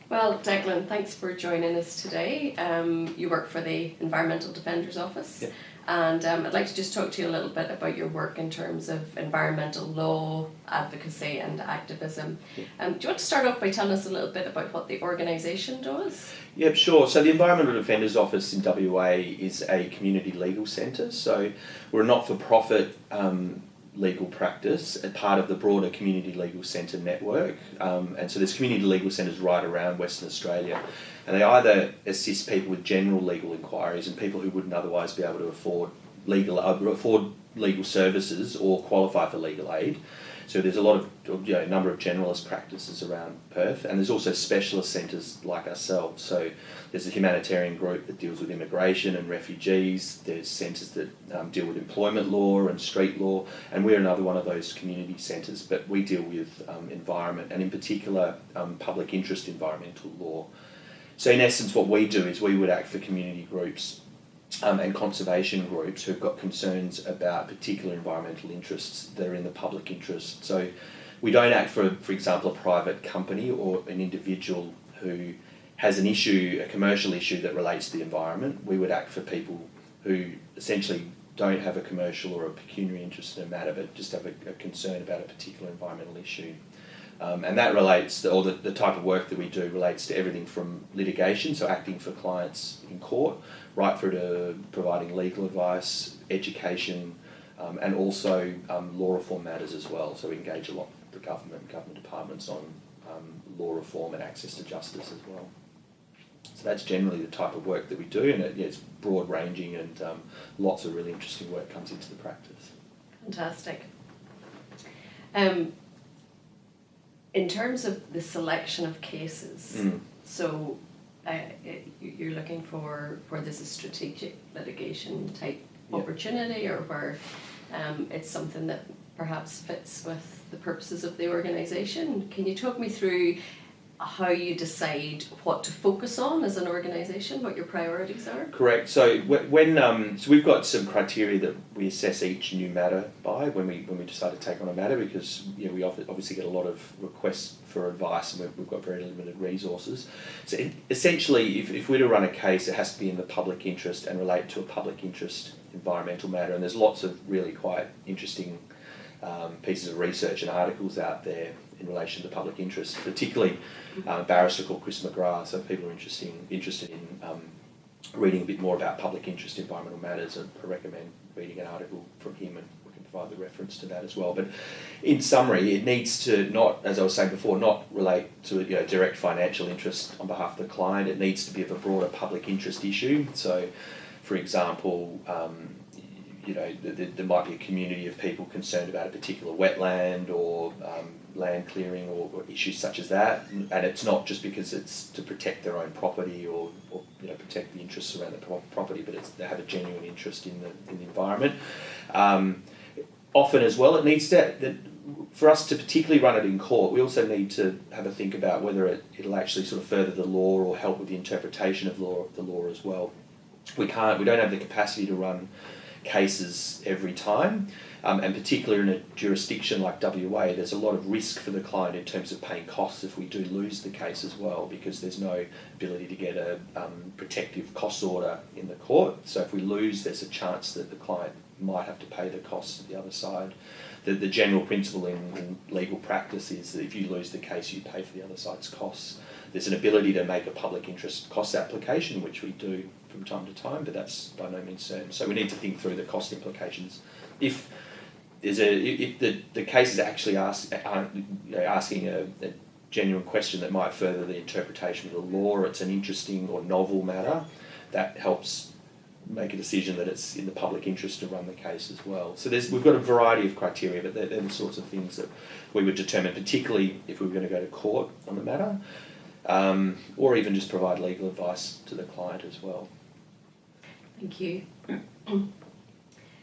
Well, Declan, thanks for joining us today. You work for the Environmental Defender's Office, Yep. and I'd like to just talk to you a little bit about your work in terms of environmental law, advocacy and activism. Do you want to start off by telling us a little bit about what the organisation does? Yep, sure. So the Environmental Defender's Office in WA is a community legal centre. So we're a not-for-profit legal practice, a part of the broader Community Legal Centre network. And so there's community legal centres right around Western Australia. And they either assist people with general legal inquiries and people who wouldn't otherwise be able to afford legal services or qualify for legal aid. So there's a lot of, number of generalist practices around Perth, and there's also specialist centres like ourselves. So there's a humanitarian group that deals with immigration and refugees. There's centres that deal with employment law and street law, and we're another one of those community centres. But we deal with environment, and in particular public interest environmental law. So in essence, what we do is we would act for community groups and conservation groups who've got concerns about particular environmental interests that are in the public interest. So we don't act for example, a private company or an individual who has an issue, a commercial issue that relates to the environment. We would act for people who essentially don't have a commercial or a pecuniary interest in a matter, but just have a concern about a particular environmental issue. And that relates, the type of work that we do relates to everything from litigation, so acting for clients in court, right through to providing legal advice, education, and also law reform matters as well. So we engage a lot with the government departments on law reform and access to justice as well. So that's generally the type of work that we do, and it's broad ranging, and lots of really interesting work comes into the practice. Fantastic. In terms of the selection of cases, so you're looking for where there's a strategic litigation type opportunity, or where it's something that perhaps fits with the purposes of the organisation. Can you talk me through how you decide what to focus on as an organisation, what your priorities are? Correct. So so we've got some criteria that we assess each new matter by when we decide to take on a matter, because we obviously get a lot of requests for advice, and we've got very limited resources. So essentially, if we're to run a case, it has to be in the public interest and relate to a public interest environmental matter. And there's lots of really quite interesting pieces of research and articles out there in relation to public interest, particularly a barrister called Chris McGrath. So if people are interested in reading a bit more about public interest environmental matters, I recommend reading an article from him, and we can provide the reference to that as well. But in summary, it needs to not, as I was saying before, not relate to direct financial interest on behalf of the client. It needs to be of a broader public interest issue. So, for example, there might be a community of people concerned about a particular wetland or land clearing or issues such as that, and it's not just because it's to protect their own property or protect the interests around the property, but they have a genuine interest in the environment. Often as well, it needs for us to particularly run it in court, we also need to have a think about whether it'll actually sort of further the law or help with the interpretation of the law as well. We don't have the capacity to run cases every time, and particularly in a jurisdiction like WA, there's a lot of risk for the client in terms of paying costs if we do lose the case as well, because there's no ability to get a protective costs order in the court. So if we lose, there's a chance that the client might have to pay the costs to the other side. The general principle in legal practice is that if you lose the case, you pay for the other side's costs. There's an ability to make a public interest cost application, which we do from time to time, but that's by no means certain. So we need to think through the cost implications. If the case is actually asking a genuine question that might further the interpretation of the law, or it's an interesting or novel matter, that helps make a decision that it's in the public interest to run the case as well. So we've got a variety of criteria, but they're the sorts of things that we would determine, particularly if we were going to go to court on the matter, or even just provide legal advice to the client as well. Thank you.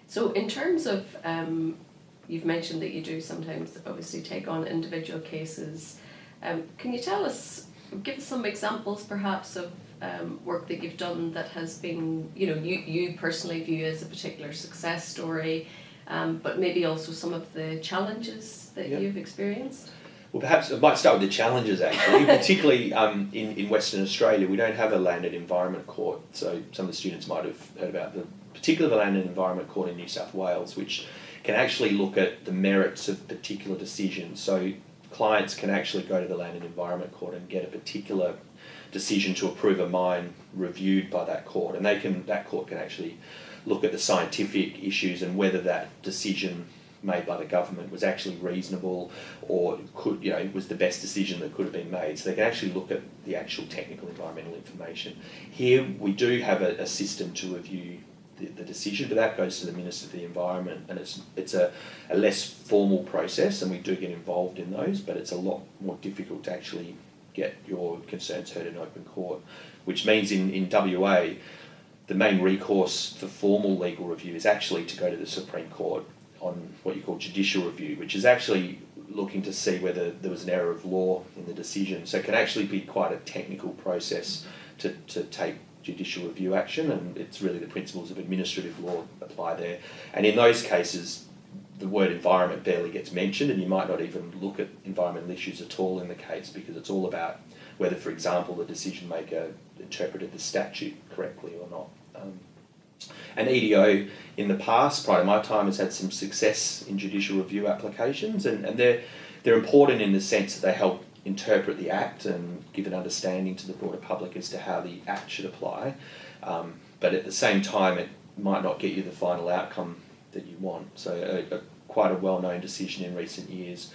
So in terms of, you've mentioned that you do sometimes obviously take on individual cases. Can you give us some examples perhaps of work that you've done that has been, you personally view as a particular success story, but maybe also some of the challenges that you've experienced? Well, perhaps I might start with the challenges actually, particularly in Western Australia. We don't have a land and environment court, so some of the students might have heard about the particular land and environment court in New South Wales, which can actually look at the merits of particular decisions. So clients can actually go to the land and environment court and get a particular decision to approve a mine reviewed by that court, and that court can actually look at the scientific issues and whether that decision made by the government was actually reasonable or was the best decision that could have been made. So they can actually look at the actual technical environmental information. Here we do have a system to review the decision, but that goes to the Minister for the Environment, and it's a less formal process, and we do get involved in those, but it's a lot more difficult to actually get your concerns heard in open court, which means in WA, the main recourse for formal legal review is actually to go to the Supreme Court on what you call judicial review, which is actually looking to see whether there was an error of law in the decision. So it can actually be quite a technical process to take judicial review action, and it's really the principles of administrative law apply there. And in those cases, the word environment barely gets mentioned, and you might not even look at environmental issues at all in the case, because it's all about whether, for example, the decision maker interpreted the statute correctly or not. And EDO in the past, prior to my time, has had some success in judicial review applications, and they're important in the sense that they help interpret the Act and give an understanding to the broader public as to how the Act should apply. But at the same time, it might not get you the final outcome that you want. So quite a well-known decision in recent years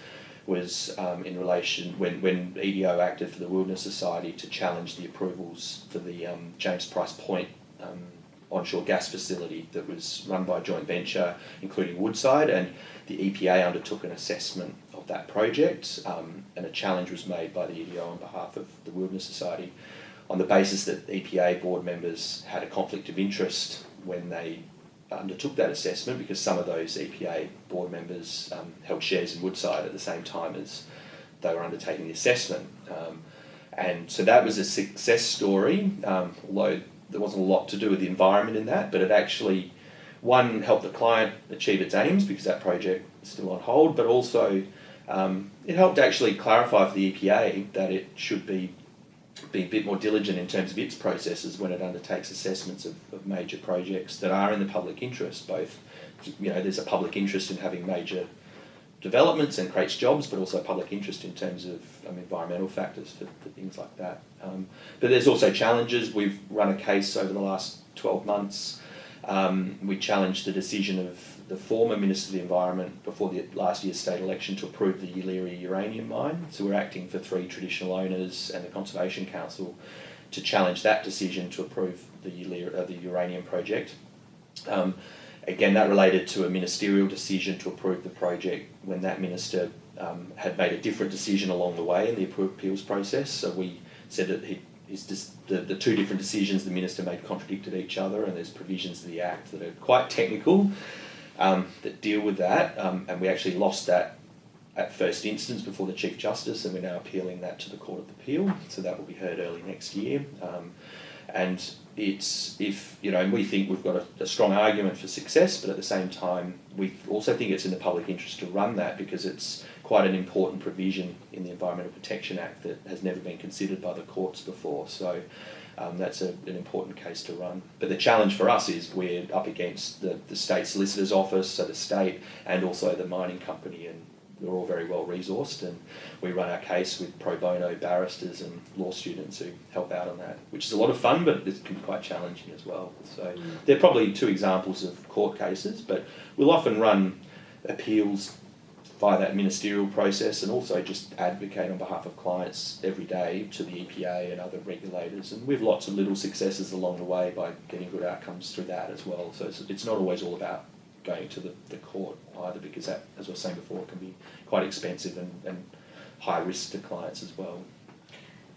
was in relation when EDO acted for the Wilderness Society to challenge the approvals for the James Price Point onshore gas facility that was run by a joint venture, including Woodside, and the EPA undertook an assessment of that project, and a challenge was made by the EDO on behalf of the Wilderness Society on the basis that EPA board members had a conflict of interest when they undertook that assessment, because some of those EPA board members held shares in Woodside at the same time as they were undertaking the assessment. And so that was a success story, although there wasn't a lot to do with the environment in that, but it actually, one, helped the client achieve its aims because that project is still on hold, but also it helped actually clarify for the EPA that it should be a bit more diligent in terms of its processes when it undertakes assessments of major projects that are in the public interest. Both, there's a public interest in having major developments and creates jobs, but also public interest in terms of environmental factors for things like that. But there's also challenges. We've run a case over the last 12 months. We challenged the decision of the former Minister of the Environment before the last year's state election to approve the Yeelirrie uranium mine. So we're acting for 3 traditional owners and the Conservation Council to challenge that decision to approve the uranium project. Again, that related to a ministerial decision to approve the project when that minister had made a different decision along the way in the appeals process. So we said that the 2 different decisions the minister made contradicted each other, and there's provisions of the Act that are quite technical that deal with that, and we actually lost that at first instance before the Chief Justice, and we're now appealing that to the Court of Appeal, so that will be heard early next year. And we think we've got a strong argument for success, but at the same time, we also think it's in the public interest to run that because it's quite an important provision in the Environmental Protection Act that has never been considered by the courts before. So that's an important case to run. But the challenge for us is we're up against the State Solicitor's Office, so the state, and also the mining company, and we're all very well resourced, and we run our case with pro bono barristers and law students who help out on that, which is a lot of fun, but it can be quite challenging as well. So they're probably 2 examples of court cases, but we'll often run appeals via that ministerial process and also just advocate on behalf of clients every day to the EPA and other regulators, and we have lots of little successes along the way by getting good outcomes through that as well. So it's not always all about going to the court either, because that, as I was saying before, can be quite expensive and high risk to clients as well.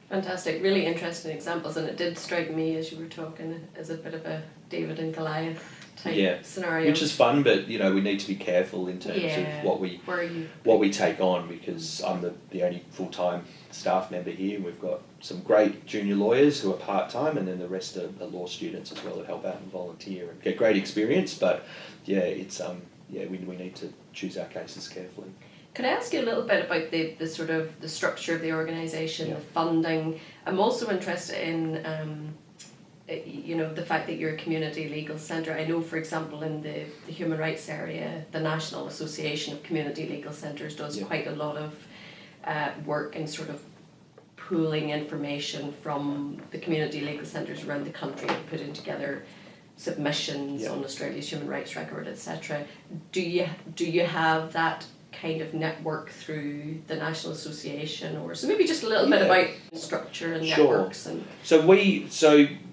Fantastic, really interesting examples, and it did strike me as you were talking as a bit of a David and Goliath type scenario. Which is fun, but we need to be careful in terms of what we take on, because I'm the only full-time staff member here. We've got some great junior lawyers who are part-time, and then the rest are law students as well that help out and volunteer and get great experience. But it's we need to choose our cases carefully. Could I ask you a little bit about the sort of the structure of the organisation, Yeah. the funding? I'm also interested in the fact that you're a community legal centre. I know, for example, in the human rights area, the National Association of Community Legal Centres does quite a lot of work in sort of pooling information from the community legal centres around the country and putting together submissions on Australia's human rights record, etc. Do you have that kind of network through the National Association, or so maybe just a little bit about structure and networks? And so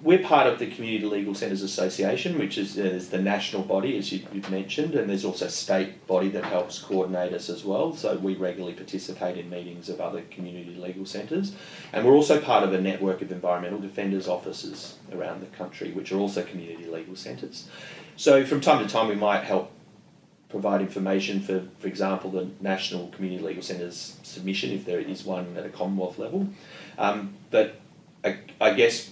we're part of the Community Legal Centres Association, which is the national body, as you've mentioned, and there's also a state body that helps coordinate us as well. So we regularly participate in meetings of other community legal centres, and we're also part of a network of environmental defenders offices around the country, which are also community legal centres. So from time to time we might help provide information for example, the National Community Legal Centre's submission, if there is one at a Commonwealth level. But I guess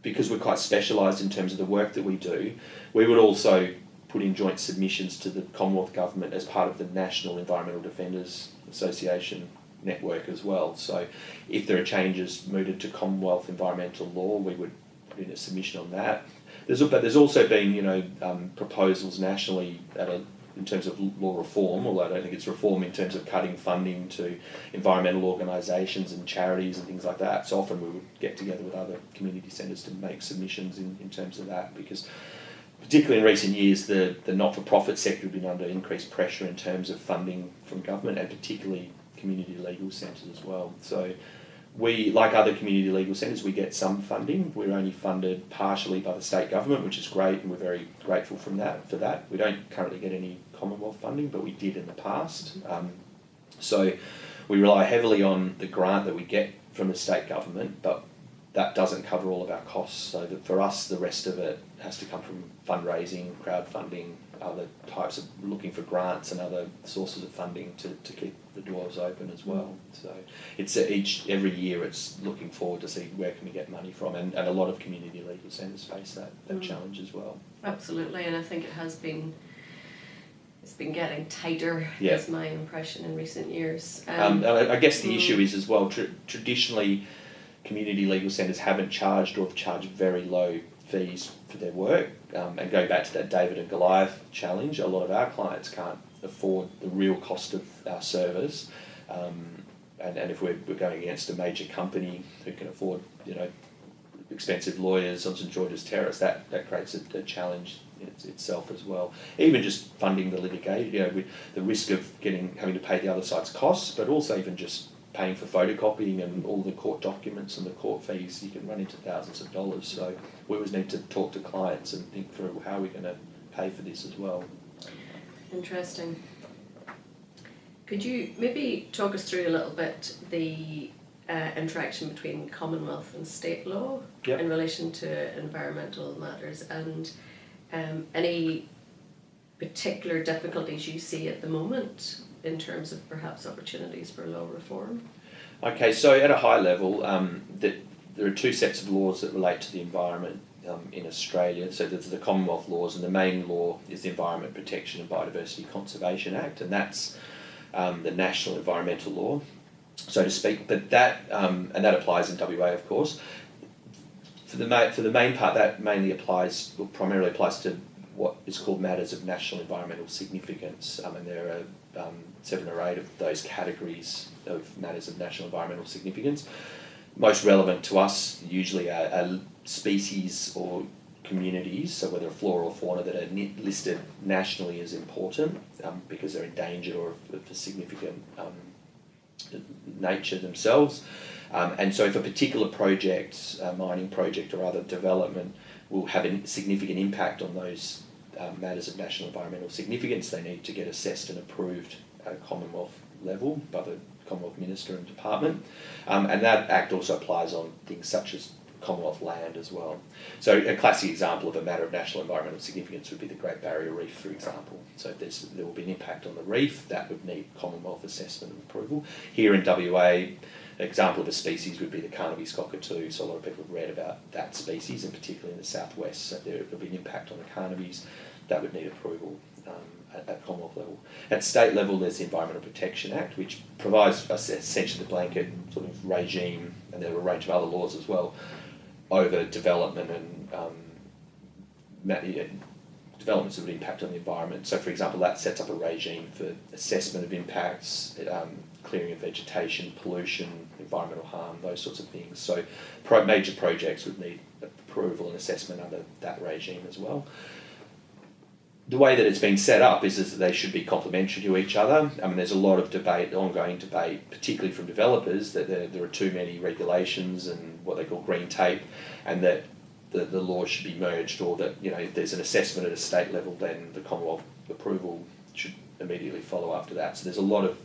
because we're quite specialised in terms of the work that we do, we would also put in joint submissions to the Commonwealth Government as part of the National Environmental Defenders Association network as well. So if there are changes mooted to Commonwealth environmental law, we would put in a submission on that. But there's also been, proposals nationally in terms of law reform, although I don't think it's reform in terms of cutting funding to environmental organisations and charities and things like that. So often we would get together with other community centres to make submissions in terms of that, because particularly in recent years, the not-for-profit sector has been under increased pressure in terms of funding from government, and particularly community legal centres as well. So we, like other community legal centres, we get some funding. We're only funded partially by the state government, which is great, and we're very grateful for that. We don't currently get any Commonwealth funding, but we did in the past. So we rely heavily on the grant that we get from the state government, but that doesn't cover all of our costs. So that for us, the rest of it has to come from fundraising, crowdfunding, other types of looking for grants and other sources of funding to keep the doors open as well. So it's every year it's looking forward to see where can we get money from, and a lot of community legal centres face that challenge as well. Absolutely, and I think it's been getting tighter, is my impression, in recent years. I guess the issue is as well, traditionally community legal centres haven't charged, or have charged very low fees for their work, and going back to that David and Goliath challenge, a lot of our clients can't afford the real cost of our service, and if we're going against a major company who can afford expensive lawyers on St George's Terrace, that creates a challenge itself as well. Even just funding the litigation, with the risk of having to pay the other side's costs, but also even just paying for photocopying and all the court documents and the court fees, you can run into thousands of dollars. So we always need to talk to clients and think through how we're going to pay for this as well. Interesting. Could you maybe talk us through a little bit the interaction between Commonwealth and state law in relation to environmental matters, and any particular difficulties you see at the moment in terms of perhaps opportunities for law reform? Okay, so at a high level, there are two sets of laws that relate to the environment in Australia. So there's the Commonwealth laws, and the main law is the Environment Protection and Biodiversity Conservation Act, and that's the national environmental law, so to speak. But that and that applies in WA, of course. For the main part, that primarily applies to what is called matters of national environmental significance, and there are 7 or 8 of those categories of matters of national environmental significance. Most relevant to us usually are species or communities, so whether flora or fauna, that are listed nationally as important because they're endangered or of a significant nature themselves. And so if a particular project, mining project or other development, will have a significant impact on those matters of national environmental significance, they need to get assessed and approved at a Commonwealth level by the Commonwealth Minister and Department. And that Act also applies on things such as Commonwealth land as well. So a classic example of a matter of national environmental significance would be the Great Barrier Reef, for example. So if there will be an impact on the reef, that would need Commonwealth assessment and approval. Here in WA, an example of a species would be the Carnaby's cockatoo. So a lot of people have read about that species, and particularly in the southwest. So there will be an impact on the Carnaby's, that would need approval at Commonwealth level. At state level, there's the Environmental Protection Act, which provides us essentially the blanket sort of regime, and there are a range of other laws as well, over development and developments that would impact on the environment. So, for example, that sets up a regime for assessment of impacts, clearing of vegetation, pollution, environmental harm, those sorts of things. So major projects would need approval and assessment under that regime as well. The way that it's been set up is that they should be complementary to each other. I mean, there's a lot of debate, ongoing debate, particularly from developers, that there are too many regulations and what they call green tape, and that the laws should be merged, or that, you know, if there's an assessment at a state level, then the Commonwealth approval should immediately follow after that. So there's a lot of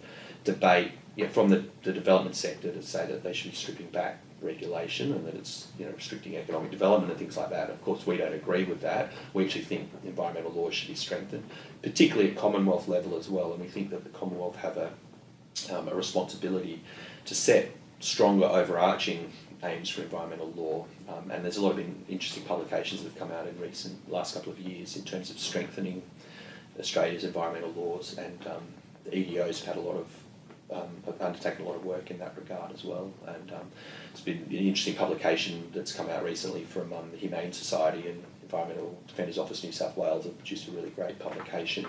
debate, you know, from the development sector to say that they should be stripping back regulation and that it's, you know, restricting economic development and things like that. Of course, we don't agree with that. We actually think environmental laws should be strengthened, particularly at Commonwealth level as well. And we think that the Commonwealth have a responsibility to set stronger overarching aims for environmental law. And there's a lot of interesting publications that have come out in last couple of years in terms of strengthening Australia's environmental laws, and the EDOs have had have undertaken a lot of work in that regard as well. And it's been an interesting publication that's come out recently from the Humane Society and Environmental Defenders Office New South Wales have produced a really great publication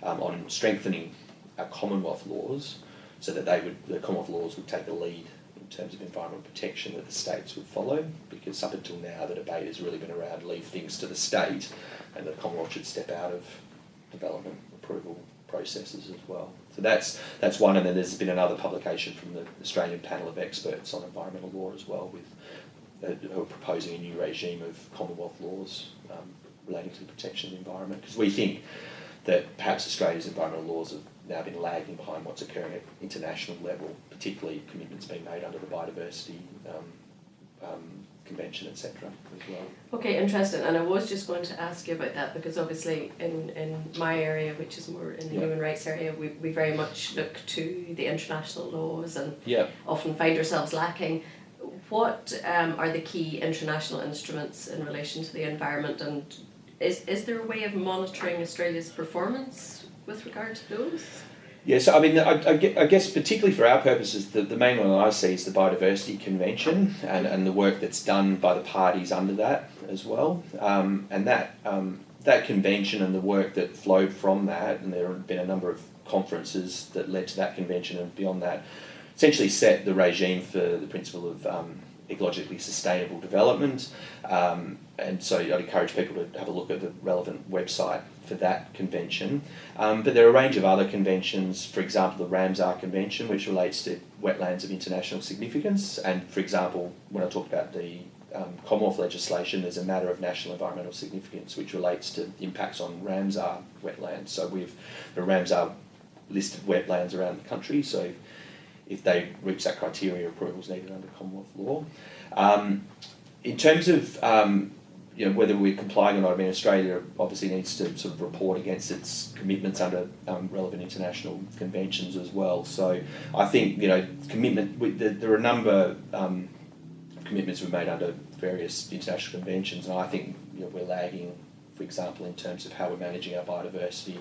on strengthening our Commonwealth laws, so that the Commonwealth laws would take a lead in terms of environmental protection that the states would follow, because up until now the debate has really been around leave things to the state, and the Commonwealth should step out of development approval processes as well. So that's one, and then there's been another publication from the Australian Panel of Experts on Environmental Law as well, with who are proposing a new regime of Commonwealth laws relating to the protection of the environment, because we think that perhaps Australia's environmental laws have now been lagging behind what's occurring at international level, particularly commitments being made under the Biodiversity Convention, etc. as well. Okay, interesting. And I was just going to ask you about that, because obviously in my area, which is more in the human rights area, we very much look to the international laws and often find ourselves lacking. What are the key international instruments in relation to the environment, and is there a way of monitoring Australia's performance with regard to those? Yeah, so I mean, I guess particularly for our purposes, the main one that I see is the Biodiversity Convention and the work that's done by the parties under that as well. And that convention and the work that flowed from that, and there have been a number of conferences that led to that convention and beyond that, essentially set the regime for the principle of ecologically sustainable development. And so I'd encourage people to have a look at the relevant website for that convention. But there are a range of other conventions, for example, the Ramsar Convention, which relates to wetlands of international significance. And for example, when I talked about the Commonwealth legislation, there's a matter of national environmental significance which relates to impacts on Ramsar wetlands. So the Ramsar listed wetlands around the country, so if they reach that criteria, approval is needed under Commonwealth law. In terms of whether we're complying or not, I mean, Australia obviously needs to sort of report against its commitments under relevant international conventions as well. So I think, there are a number of commitments we've made under various international conventions, and I think we're lagging, for example, in terms of how we're managing our biodiversity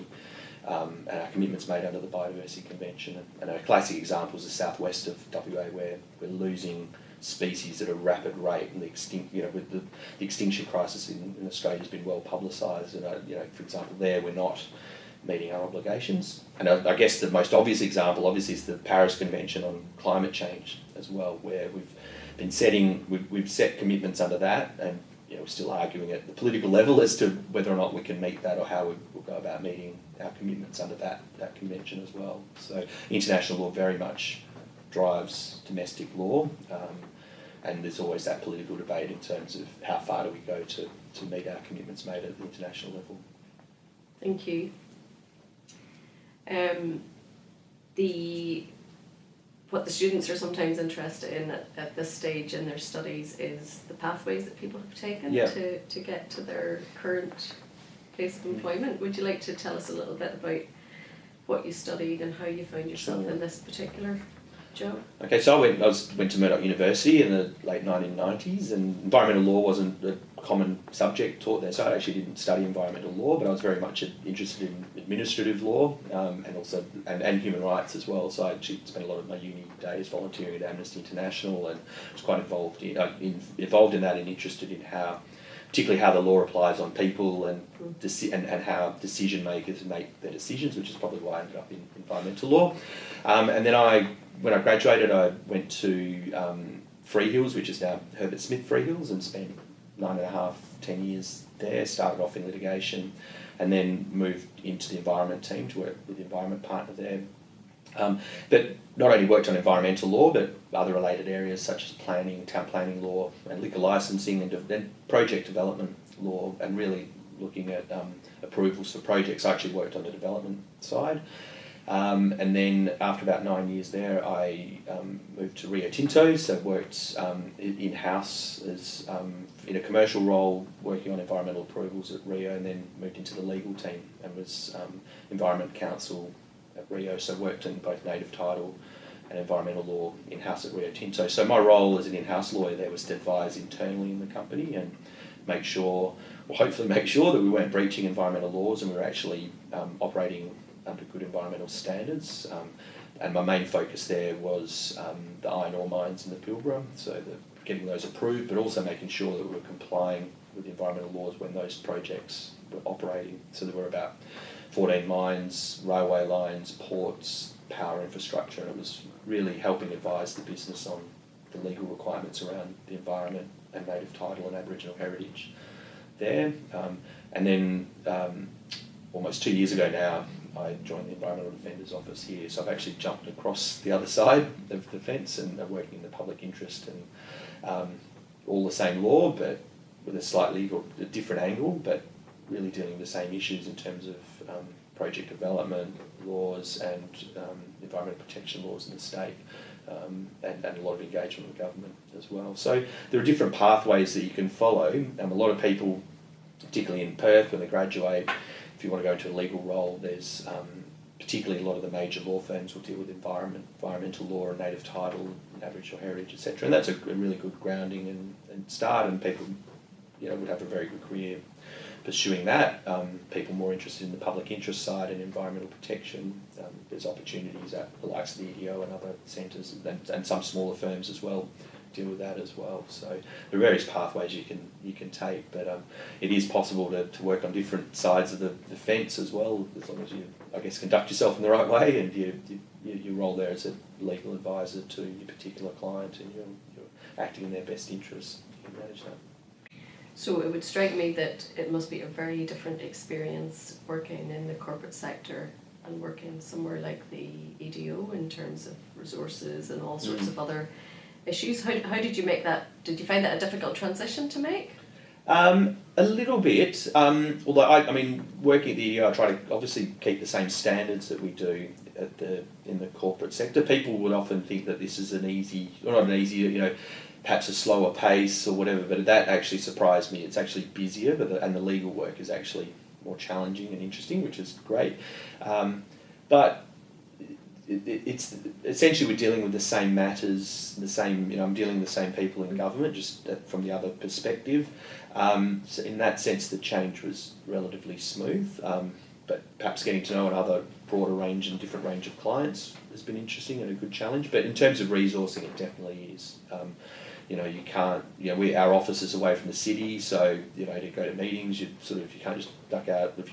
and our commitments made under the Biodiversity Convention. And a classic example is the southwest of WA, where we're losing species at a rapid rate, and the extinction crisis in Australia has been well publicised. And for example, there we're not meeting our obligations. And I guess the most obvious example, obviously, is the Paris Convention on climate change as well, where we've set commitments under that, and we're still arguing at the political level as to whether or not we can meet that, or how we'll go about meeting our commitments under that convention as well. So international law very much drives domestic law, and there's always that political debate in terms of how far do we go to meet our commitments made at the international level. Thank you. What the students are sometimes interested in at this stage in their studies is the pathways that people have taken to get to their current place of employment. Would you like to tell us a little bit about what you studied and how you found yourself in this particular Joe? Okay, so I went to Murdoch University in the late 1990s, and environmental law wasn't a common subject taught there, so I actually didn't study environmental law, but I was very much interested in administrative law and also and human rights as well. So I actually spent a lot of my uni days volunteering at Amnesty International, and was quite involved in that and interested in particularly how the law applies on people and how decision makers make their decisions, which is probably why I ended up in environmental law. And then when I graduated, I went to Freehills, which is now Herbert Smith Freehills, and spent 10 years there. Started off in litigation, and then moved into the environment team to work with the environment partner there. But not only worked on environmental law, but other related areas such as planning, town planning law, and liquor licensing, and project development law, and really looking at approvals for projects. I actually worked on the development side. And then after about 9 years there, I moved to Rio Tinto, so worked in-house as in a commercial role, working on environmental approvals at Rio, and then moved into the legal team and was Environment Counsel at Rio, so worked in both native title and environmental law in-house at Rio Tinto. So my role as an in-house lawyer there was to advise internally in the company and hopefully make sure that we weren't breaching environmental laws and we were actually operating under good environmental standards. And my main focus there was the iron ore mines in the Pilbara, so getting those approved, but also making sure that we were complying with the environmental laws when those projects were operating. So there were about 14 mines, railway lines, ports, power infrastructure, and it was really helping advise the business on the legal requirements around the environment and native title and Aboriginal heritage there. And then almost 2 years ago now, I joined the Environmental Defenders Office here, so I've actually jumped across the other side of the fence and working in the public interest and all the same law, but with a slightly different angle, but really dealing with the same issues in terms of project development laws and environmental protection laws in the state, and a lot of engagement with government as well. So there are different pathways that you can follow. A lot of people, particularly in Perth, when they graduate, if you want to go into a legal role, there's particularly a lot of the major law firms will deal with environmental law and native title, and Aboriginal heritage, etc. And that's a really good grounding and start, and people would have a very good career pursuing that. People more interested in the public interest side and environmental protection, there's opportunities at the likes of the EDO and other centres, and some smaller firms as well deal with that as well. So there are various pathways you can take, but it is possible to work on different sides of the fence as well, as long as you, I guess, conduct yourself in the right way and you role there as a legal advisor to your particular client and you're acting in their best interests. You can manage that. So it would strike me that it must be a very different experience working in the corporate sector and working somewhere like the EDO in terms of resources and all sorts of other issues. How did you make that? Did you find that a difficult transition to make? A little bit. Although I mean, working at the EDO, I try to obviously keep the same standards that we do in the corporate sector. People would often think that this is perhaps a slower pace or whatever, but that actually surprised me. It's actually busier, and the legal work is actually more challenging and interesting, which is great. But it's essentially we're dealing with the same matters, I'm dealing with the same people in government, just from the other perspective. So in that sense, the change was relatively smooth. But perhaps getting to know another broader range and different range of clients has been interesting and a good challenge. But in terms of resourcing, it definitely is. You can't, our office is away from the city, so, to go to meetings, you can't just duck out of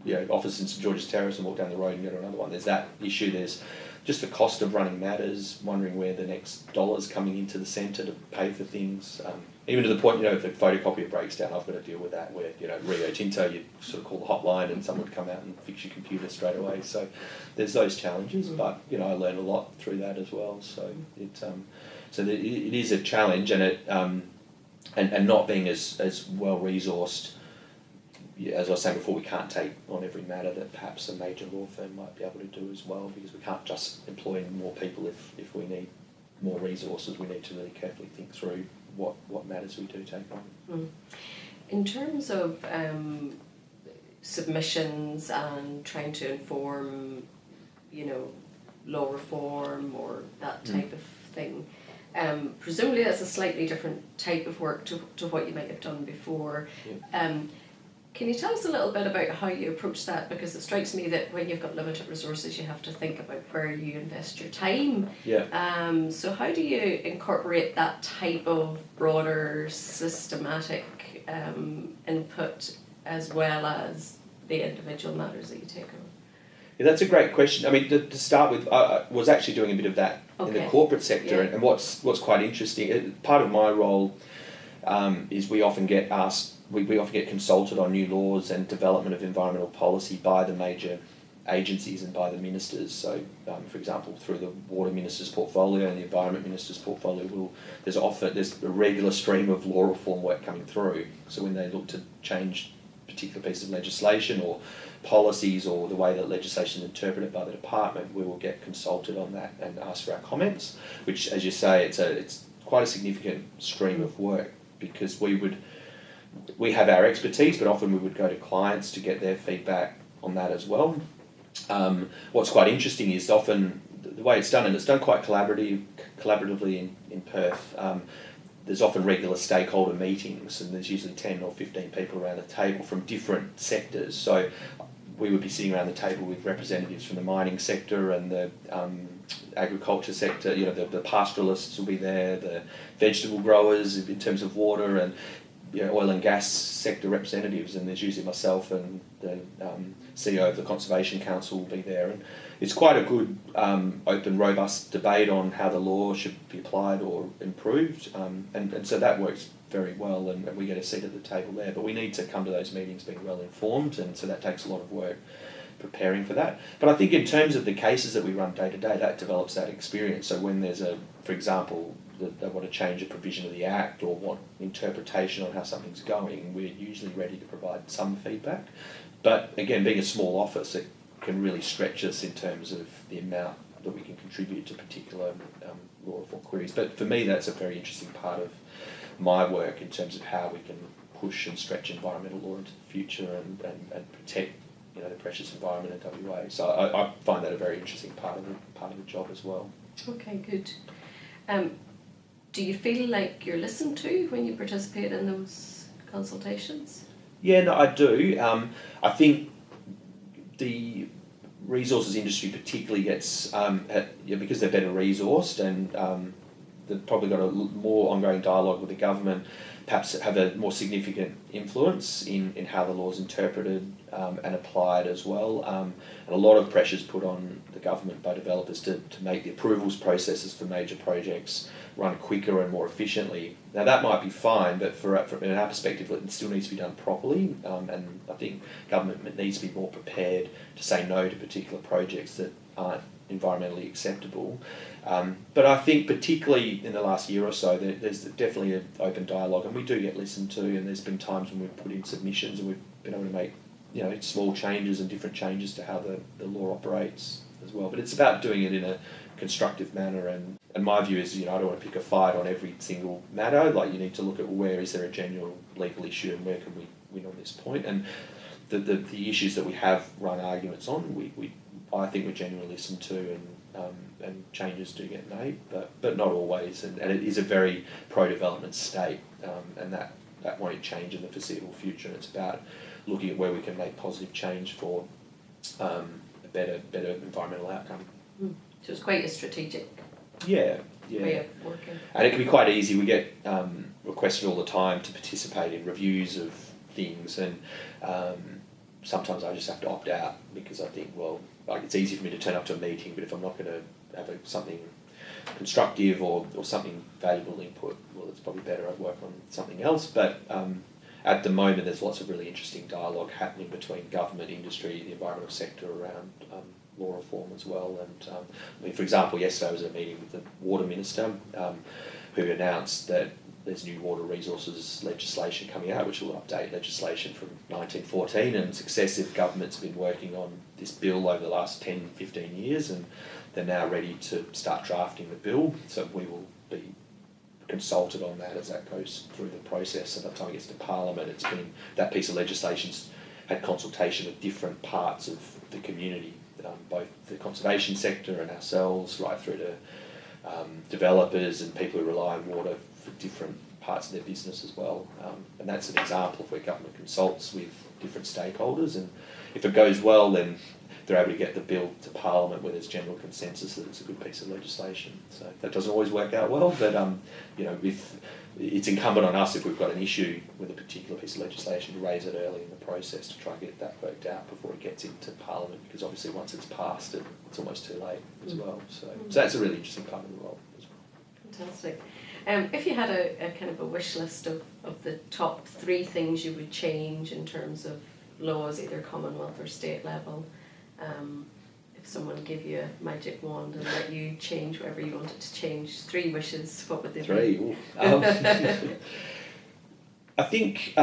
your office in St George's Terrace and walk down the road and go to another one. There's that issue. There's just the cost of running matters, wondering where the next dollar's coming into the centre to pay for things. Even to the point, if the photocopier breaks down, I've got to deal with that where, Rio Tinto, you sort of call the hotline and someone would come out and fix your computer straight away. So there's those challenges, but, I learned a lot through that as well. So it is a challenge, and it and not being as well resourced. As I was saying before, we can't take on every matter that perhaps a major law firm might be able to do as well, because we can't just employ more people if we need more resources. We need to really carefully think through what matters we do take on. In terms of submissions and trying to inform, law reform or that type of thing. Presumably that's a slightly different type of work to what you might have done before. Yeah. Can you tell us a little bit about how you approach that? Because it strikes me that when you've got limited resources, you have to think about where you invest your time. Yeah. So how do you incorporate that type of broader systematic input as well as the individual matters that you take on? Yeah, that's a great question. I mean, to start with, I was actually doing a bit of that in the corporate sector, and what's quite interesting, part of my role is we often get asked, we often get consulted on new laws and development of environmental policy by the major agencies and by the ministers. So, for example, through the Water Minister's portfolio and the Environment Minister's portfolio, there's a regular stream of law reform work coming through. So when they look to change particular pieces of legislation or policies or the way that legislation is interpreted by the department, we will get consulted on that and ask for our comments, which, as you say, it's quite a significant stream of work, because we have our expertise, but often we would go to clients to get their feedback on that as well. What's quite interesting is often the way it's done, and it's done quite collaboratively in Perth. There's often regular stakeholder meetings, and there's usually 10 or 15 people around the table from different sectors. So we would be sitting around the table with representatives from the mining sector and the agriculture sector. You know, the pastoralists will be there, the vegetable growers in terms of water, and oil and gas sector representatives, and there's usually myself and the CEO of the Conservation Council will be there. And it's quite a good, open, robust debate on how the law should be applied or improved, and so that works very well, and we get a seat at the table there. But we need to come to those meetings being well informed, and so that takes a lot of work preparing for that. But I think in terms of the cases that we run day to day, that develops that experience. So when there's for example, they want to change a provision of the Act or want interpretation on how something's going, we're usually ready to provide some feedback. But again, being a small office, it can really stretch us in terms of the amount that we can contribute to particular law reform queries. But for me, that's a very interesting part of my work in terms of how we can push and stretch environmental law into the future and protect the precious environment in WA. So I find that a very interesting part of the job as well. Okay, good. Do you feel like you're listened to when you participate in those consultations? Yeah, no, I do. I think the resources industry particularly gets, because they're better resourced and they've probably got a more ongoing dialogue with the government, perhaps have a more significant influence in how the law's interpreted and applied as well. And a lot of pressures put on the government by developers to make the approvals processes for major projects run quicker and more efficiently. Now that might be fine, but from our perspective, it still needs to be done properly. And I think government needs to be more prepared to say no to particular projects that aren't environmentally acceptable. But I think particularly in the last year or so, there's definitely an open dialogue, and we do get listened to, and there's been times when we've put in submissions and we've been able to make small changes and different changes to how the law operates as well. But it's about doing it in a constructive manner, and my view is, I don't want to pick a fight on every single matter. Like, you need to look at where is there a genuine legal issue and where can we win on this point. And the issues that we have run arguments on, I think we're genuinely listened to, and changes do get made, but not always. And it is a very pro-development state, and that won't change in the foreseeable future. It's about looking at where we can make positive change for a better environmental outcome. So it's quite a strategic way of working. And it can be quite easy. We get requested all the time to participate in reviews of things, and sometimes I just have to opt out because I think, it's easy for me to turn up to a meeting, but if I'm not going to have something constructive or something valuable input, it's probably better I work on something else. But at the moment, there's lots of really interesting dialogue happening between government, industry, the environmental sector around law reform as well. And for example, yesterday I was at a meeting with the Water Minister, who announced that there's new water resources legislation coming out, which will update legislation from 1914, and successive governments have been working on this bill over the last 10, 15 years, and they're now ready to start drafting the bill. So we will be consulted on that as that goes through the process. And by the time it gets to Parliament, that piece of legislation's had consultation with different parts of the community both the conservation sector and ourselves, right through to developers and people who rely on water for different parts of their business as well. And that's an example of where government consults with different stakeholders, and if it goes well, then they're able to get the bill to Parliament where there's general consensus that it's a good piece of legislation. So that doesn't always work out well, but if it's incumbent on us, if we've got an issue with a particular piece of legislation, to raise it early in the process to try and get that worked out before it gets into Parliament, because obviously once it's passed, it's almost too late as well. So that's a really interesting part of the role as well. Fantastic. If you had a kind of a wish list of the top 3 things you would change in terms of laws, either Commonwealth or state level, if someone gave you a magic wand and let you change whatever you wanted to change, 3 wishes, what would they be? 3. I think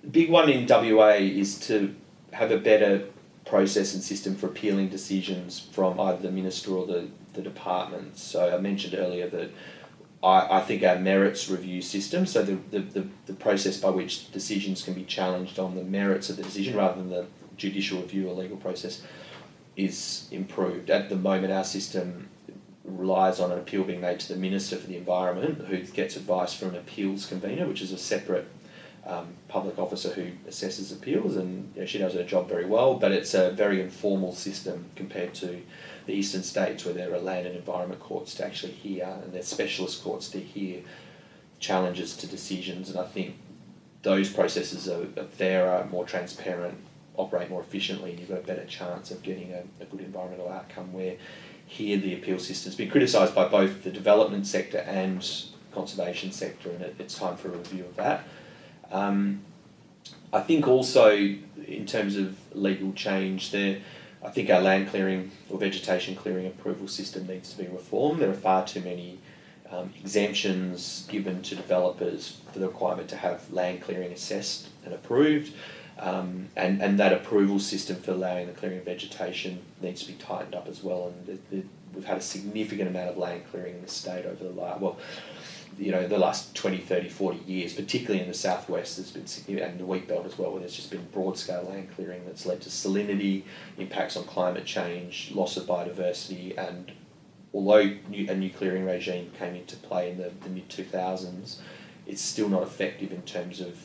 big one in WA is to have a better process and system for appealing decisions from either the minister or the departments. So I mentioned earlier that I think our merits review system, so the process by which decisions can be challenged on the merits of the decision rather than the judicial review or legal process, is improved. At the moment, our system relies on an appeal being made to the Minister for the Environment, who gets advice from an appeals convener, which is a separate public officer who assesses appeals, and she does her job very well, but it's a very informal system compared to the eastern states where there are land and environment courts to actually hear, and there's specialist courts to hear challenges to decisions. And I think those processes are fairer, more transparent, operate more efficiently, and you've got a better chance of getting a good environmental outcome, where here the appeal system's been criticised by both the development sector and conservation sector, and it's time for a review of that. I think also in terms of legal change I think our land clearing or vegetation clearing approval system needs to be reformed. There are far too many exemptions given to developers for the requirement to have land clearing assessed and approved. And that approval system for allowing the clearing of vegetation needs to be tightened up as well. And we've had a significant amount of land clearing in the state over the last 20, 30, 40 years, particularly in the southwest. There's been significant, and the wheat belt as well, where there's just been broad scale land clearing that's led to salinity, impacts on climate change, loss of biodiversity, and although a new clearing regime came into play in the mid-2000s, it's still not effective in terms of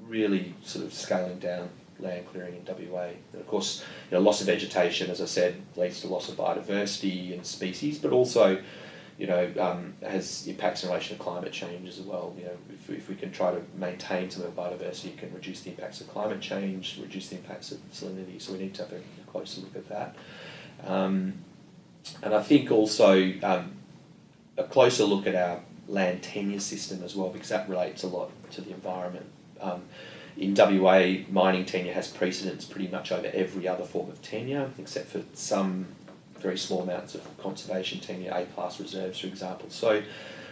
really sort of scaling down land clearing in WA. And of course, loss of vegetation, as I said, leads to loss of biodiversity and species, but also, has impacts in relation to climate change as well. If we can try to maintain some of the biodiversity, you can reduce the impacts of climate change, reduce the impacts of salinity. So we need to have a closer look at that. And I think also a closer look at our land tenure system as well, because that relates a lot to the environment. In WA, mining tenure has precedence pretty much over every other form of tenure, except for some very small amounts of conservation tenure, A-class reserves, for example. So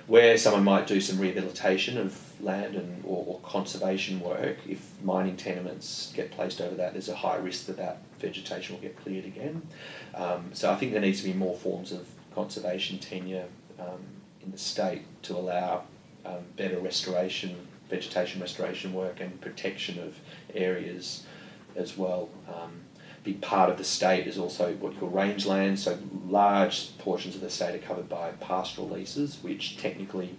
where someone might do some rehabilitation of land or conservation work, if mining tenements get placed over that, there's a high risk that vegetation will get cleared again. So I think there needs to be more forms of conservation tenure in the state to allow better vegetation restoration work and protection of areas as well. Big part of the state is also what you call rangeland, so large portions of the state are covered by pastoral leases, which technically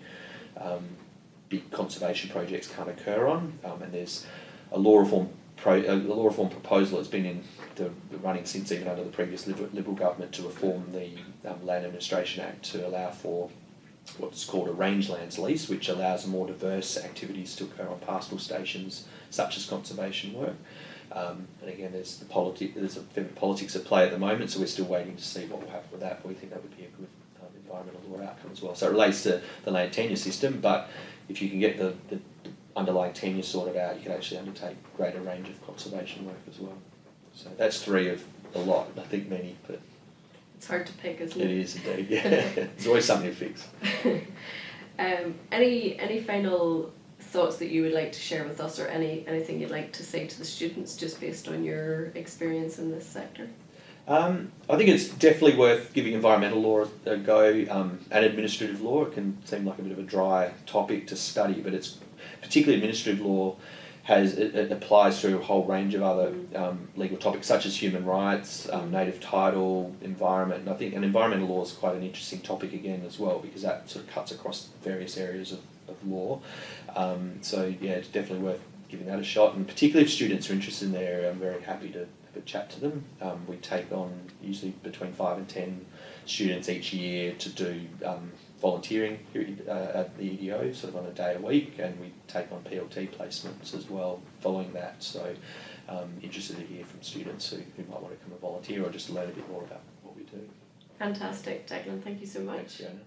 big conservation projects can't occur on, and there's a law reform proposal that's been in the running since even under the previous Liberal government to reform the Land Administration Act to allow for what's called a rangelands lease, which allows more diverse activities to occur on pastoral stations, such as conservation work. And again, there's a bit of politics at play at the moment, so we're still waiting to see what will happen with that, but we think that would be a good environmental law outcome as well. So it relates to the land tenure system, but if you can get the underlying tenure sorted out, you can actually undertake a greater range of conservation work as well. So that's 3 of a lot, I think many, but it's hard to pick, isn't it? It is indeed, yeah. There's always something to fix. Any final thoughts that you would like to share with us, or anything you'd like to say to the students just based on your experience in this sector? I think it's definitely worth giving environmental law a go, and administrative law. It can seem like a bit of a dry topic to study, but it's particularly administrative law it applies to a whole range of other legal topics such as human rights, native title, environment, and I think environmental law is quite an interesting topic again as well, because that sort of cuts across various areas of law. So yeah, it's definitely worth giving that a shot, and particularly if students are interested in the area, I'm very happy to have a chat to them. We take on usually between 5 and 10 students each year to do volunteering here at the EDO, sort of on a day a week, and we take on PLT placements as well following that. So interested to hear from students who might want to come and volunteer or just learn a bit more about what we do. Fantastic, Declan. Thank you so much. Thanks, Fiona.